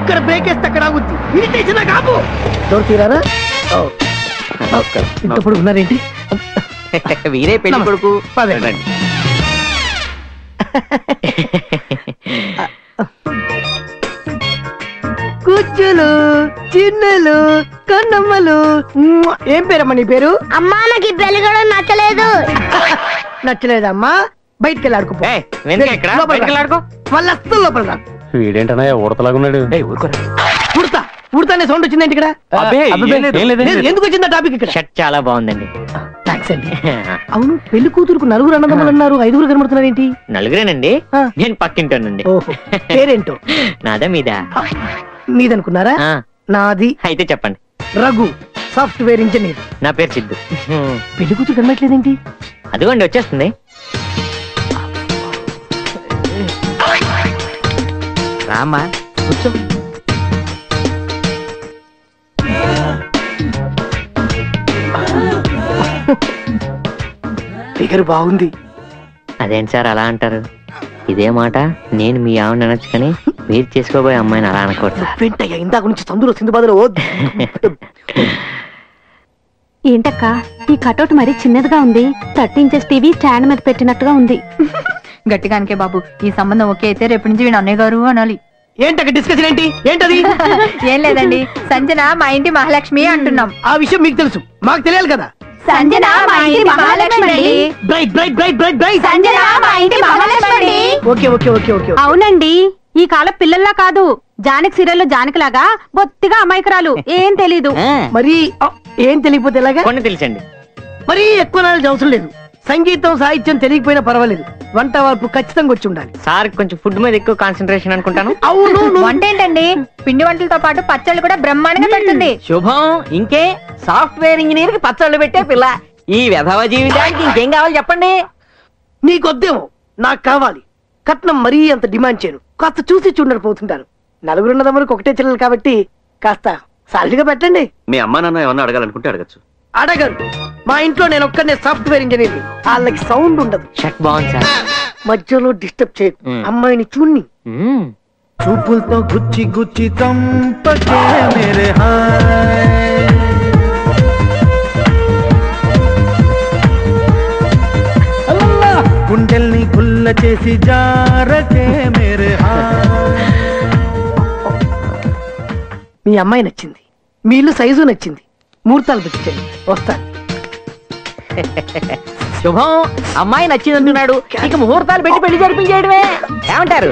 ఇక్కడ బ్రేక్ వేస్తే అక్కడ ఆగుద్ది. ఇరిటేషన్ కాపు డోర్ తీరారా? ఇంతప్పుడు ఉన్నారేంటి? వీరే పెళ్లి కొడుకు. కుచ్చులు చిన్నలు కన్నమ్మలు. ఏం పేరమ్మా నీ పేరు? అమ్మా నాకు ఈ పెళ్లి కూడా నచ్చలేదు. నచ్చలేదమ్మా, బయటికి వెళ్ళి ఆడుకో. వాళ్ళ అస్సలు లోపల రా. వీడేంటన్నా ఉడతలాగున్నాడు. ఉడతా ఉడతానే సౌండ్ వచ్చిందండి ఇక్కడ. ఎందుకు వచ్చిందా టాపిక్ ఇక్కడ? షర్ట్ చాలా బాగుందండి. థ్యాంక్స్ అండి. అవును, పెళ్లి కూతురుకు నలుగురు అన్నదమ్ములు అన్నారు, 5గురు కనబడుతున్నారు ఏంటి? నలుగురేనండి, నేను పక్కింటానండి. పేరేంటో? నాదా మీదా? మీదనుకున్నారా? నాది. అయితే చెప్పండి. Raghu, software engineer. నా పేరు సిద్ధు. పెళ్లి కూతురు కనబట్లేదేంటి? అదిగోండి వచ్చేస్తుంది. రామా కూర్చో. ఫిగర్ బాగుంది. అదేంటి సార్ అలా అంటారు? ఇదే మాట నేను మీ ఆవిడ అనొచ్చు కానీ మీరు చేసుకోబోయే అమ్మాయిని అలా అనకూడదు. వెంటయ్య ఇందాక నుంచి సందులో సింధుబాదులో. ఏంటక్క ఈ కటౌట్ మరీ చిన్నదిగా ఉంది. 30 ఇంచెస్ టీవీ స్టాండ్ మీద పెట్టినట్టుగా ఉంది. గట్టిగానికే బాబు, ఈ సంబంధం ఓకే అయితే రేపు నుంచి వీడు అన్నయ్య గారు అనాలి. ఏంటక్క డిస్కషన్ ఏంటి? ఏంటది? ఏం లేదండి, సంజన మా ఇంటి మహాలక్ష్మి అంటున్నాం. ఆ విషయం మీకు తెలుసు, మాకు తెలియాలి కదా. సంజన మా ఇంటి Mahalakshmi. Bright bright bright bright bright. Sanjana మా ఇంటి Mahalakshmi. Okay okay okay okay. అవునండి, ఈ కాలం పిల్లల్లా కాదు, జానకి సీరియల్లో జానకిలాగా బొత్తిగా అమాయకురాలు, ఏం తెలీదు. మరి ఏం తెలియకపోతే ఎలాగా? కొన్ని తెలుసండి. మరీ ఎక్కువ నాలెడ్జ్ అవసరం లేదు. సంగీతం సాహిత్యం తెలియకపోయినా పర్వాలేదు, వంట వార్పు ఖచ్చితంగా వచ్చి ఉండాలి. సార్ కొంచెం ఫుడ్ మీద ఎక్కువ కాన్సన్ట్రేషన్ అనుకుంటాను. అవును. వంట ఏంటండి, పిండి వంటలతో పాటు పచ్చళ్ళు కూడా బ్రహ్మాండంగా పెడుతుంది. శుభం. ఇంకే సాఫ్ట్వేర్ ఇంజనీర్ కి పచ్చళ్ళు పెట్టే పిల్ల. ఈ విధవ జీవితానికి ఇంకేం కావాలి చెప్పండి? నీకొద్దేమో, నాకు కావాలి. కట్నం మరీ అంత డిమాండ్ చేయను, కాస్త చూసి చూడకపోతుంటాను. నలుగురున్నదమ్మరికి ఒకటే చెల్లెలు కాబట్టి కాస్త సాలిగా పెట్టండి. మీ అమ్మా నాన్న ఏమన్నా అడగాలనుకుంటే అడగచ్చు. అడగరు. మా ఇంట్లో నేను ఒక్కనే సాఫ్ట్వేర్ ఇంజనీర్, వాళ్ళకి సౌండ్ ఉండదు. షర్ట్ బాగుంది సార్. మధ్యలో డిస్టర్బ్ చేయకు, అమ్మాయిని చూడ్ని. చూపులతో గుచ్చి గుచ్చి చంపకే మేరే హాయ్, గుండెల్ని గుల్ల చేసి జారకే మేరే హాయ్. మీ అమ్మాయి నచ్చింది, మీ ఇల్లు సైజు నచ్చింది, ముహూర్తాలు పెట్టించండి, వస్తాను. శుభం. అమ్మాయి నచ్చిందంటున్నాడు, ఇక ముహూర్తాలు పెట్టి పెళ్లి జరిపించేయడమే. ఏమంటారు?